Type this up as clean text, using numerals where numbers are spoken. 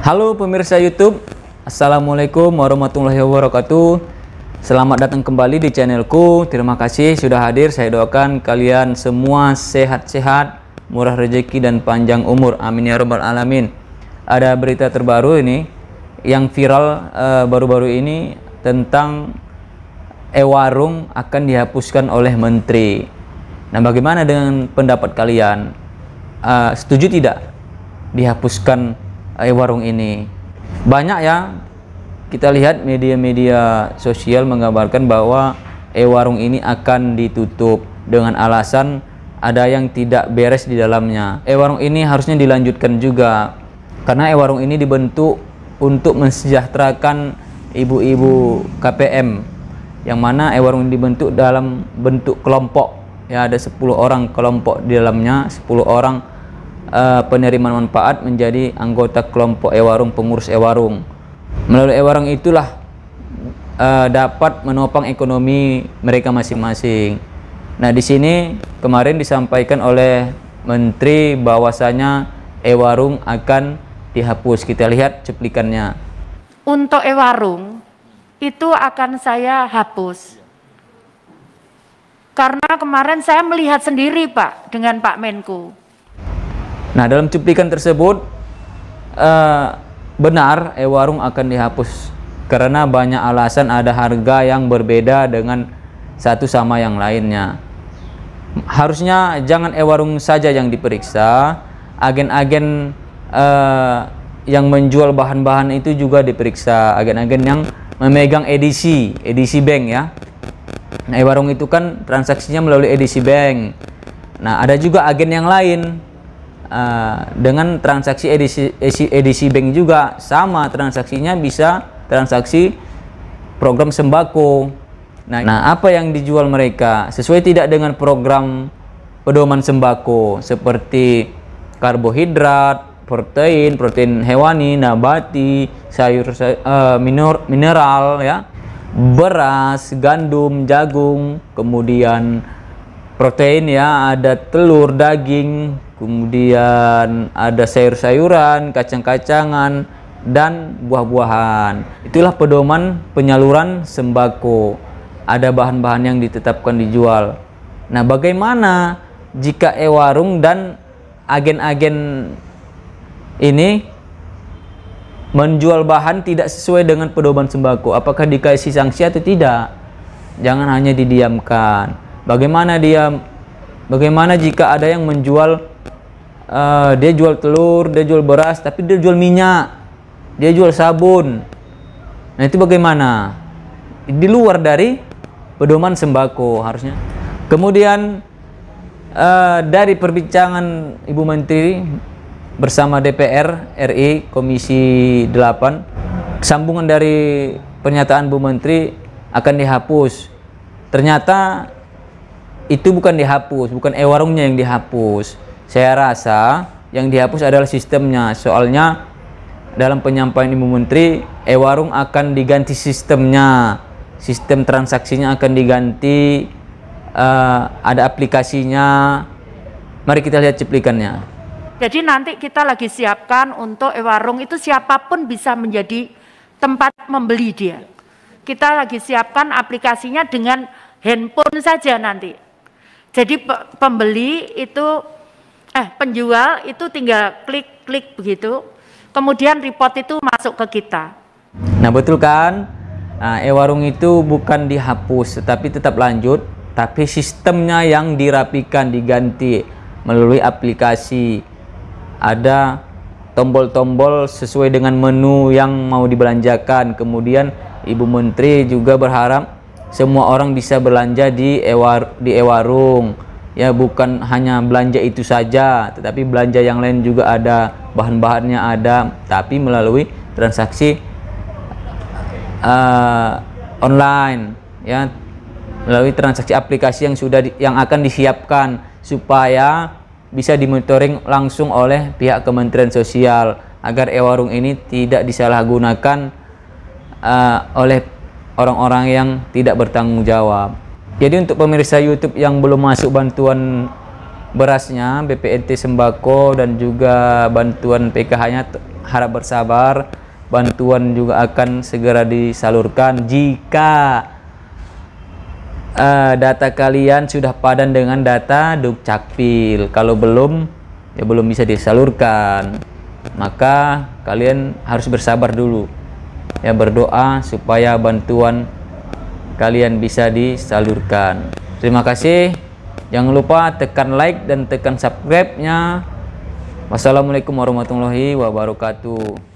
Halo pemirsa YouTube, Assalamualaikum warahmatullahi wabarakatuh. Selamat datang kembali di channelku. Terima kasih sudah hadir. Saya doakan kalian semua sehat-sehat, murah rezeki dan panjang umur. Amin ya rabbal alamin. Ada berita terbaru ini yang viral baru-baru ini tentang e-warung akan dihapuskan oleh menteri. Nah, bagaimana dengan pendapat kalian? Setuju tidak dihapuskan e-warung ini? Banyak ya, kita lihat media-media sosial menggambarkan bahwa e-warung ini akan ditutup dengan alasan ada yang tidak beres di dalamnya. E-warung ini harusnya dilanjutkan juga, karena e-warung ini dibentuk untuk mensejahterakan ibu-ibu KPM, yang mana e-warung dibentuk dalam bentuk kelompok. Ya, ada 10 orang kelompok di dalamnya, 10 orang penerima manfaat menjadi anggota kelompok e-warung, pengurus e-warung. Melalui e-warung itulah dapat menopang ekonomi mereka masing-masing. Nah, di sini kemarin disampaikan oleh menteri bahwasanya e-warung akan dihapus. Kita lihat cuplikannya. Untuk e-warung itu akan saya hapus. Karena kemarin saya melihat sendiri, Pak, dengan Pak Menko. Nah, dalam cuplikan tersebut benar e-warung akan dihapus karena banyak alasan, ada harga yang berbeda dengan satu sama yang lainnya. Harusnya jangan e-warung saja yang diperiksa, agen-agen yang menjual bahan-bahan itu juga diperiksa, agen-agen yang memegang edisi bank ya. Nah, e-warung itu kan transaksinya melalui edisi bank. Nah, ada juga agen yang lain dengan transaksi edisi bank juga sama, transaksinya bisa transaksi program sembako. Nah, apa yang dijual mereka sesuai tidak dengan program pedoman sembako seperti karbohidrat, protein hewani, nabati, sayur mineral ya, beras, gandum, jagung, kemudian protein ya, ada telur, daging, kemudian ada sayur-sayuran, kacang-kacangan, dan buah-buahan. Itulah pedoman penyaluran sembako. Ada bahan-bahan yang ditetapkan dijual. Nah, bagaimana jika e-warung dan agen-agen ini menjual bahan tidak sesuai dengan pedoman sembako? Apakah dikasih sanksi atau tidak? Jangan hanya didiamkan. Bagaimana jika ada yang menjual, dia jual telur, dia jual beras, tapi dia jual minyak, dia jual sabun? Nah, itu bagaimana? Di luar dari pedoman sembako harusnya. Kemudian dari perbincangan Ibu Menteri bersama DPR RI Komisi 8, sambungan dari pernyataan Bu Menteri akan dihapus. Ternyata itu bukan dihapus, bukan e-warungnya yang dihapus. Saya rasa yang dihapus adalah sistemnya. Soalnya dalam penyampaian Ibu Menteri, e-warung akan diganti sistemnya, sistem transaksinya akan diganti, ada aplikasinya. Mari kita lihat cuplikannya. Jadi nanti kita lagi siapkan untuk e-warung itu siapapun bisa menjadi tempat membeli dia. Kita lagi siapkan aplikasinya dengan handphone saja nanti. Jadi pembeli itu, penjual itu tinggal klik begitu, kemudian report itu masuk ke kita. Nah, betul kan? Nah, e-warung itu bukan dihapus, tetapi tetap lanjut, tapi sistemnya yang dirapikan, diganti melalui aplikasi. Ada tombol-tombol sesuai dengan menu yang mau dibelanjakan. Kemudian Ibu Menteri juga berharap semua orang bisa belanja di e-warung. Ya, bukan hanya belanja itu saja, tetapi belanja yang lain juga ada, bahan-bahannya ada, tapi melalui transaksi online ya, melalui transaksi aplikasi yang akan disiapkan supaya bisa dimonitoring langsung oleh pihak Kementerian Sosial agar e-warung ini tidak disalahgunakan oleh orang-orang yang tidak bertanggung jawab. Jadi untuk pemirsa YouTube yang belum masuk bantuan berasnya, BPNT sembako dan juga bantuan PKH-nya harap bersabar. Bantuan juga akan segera disalurkan jika data kalian sudah padan dengan data Dukcapil. Kalau belum, ya belum bisa disalurkan. Maka kalian harus bersabar dulu. Ya, berdoa supaya bantuan kalian bisa disalurkan. Terima kasih. Jangan lupa tekan like dan tekan subscribe-nya. Wassalamualaikum warahmatullahi wabarakatuh.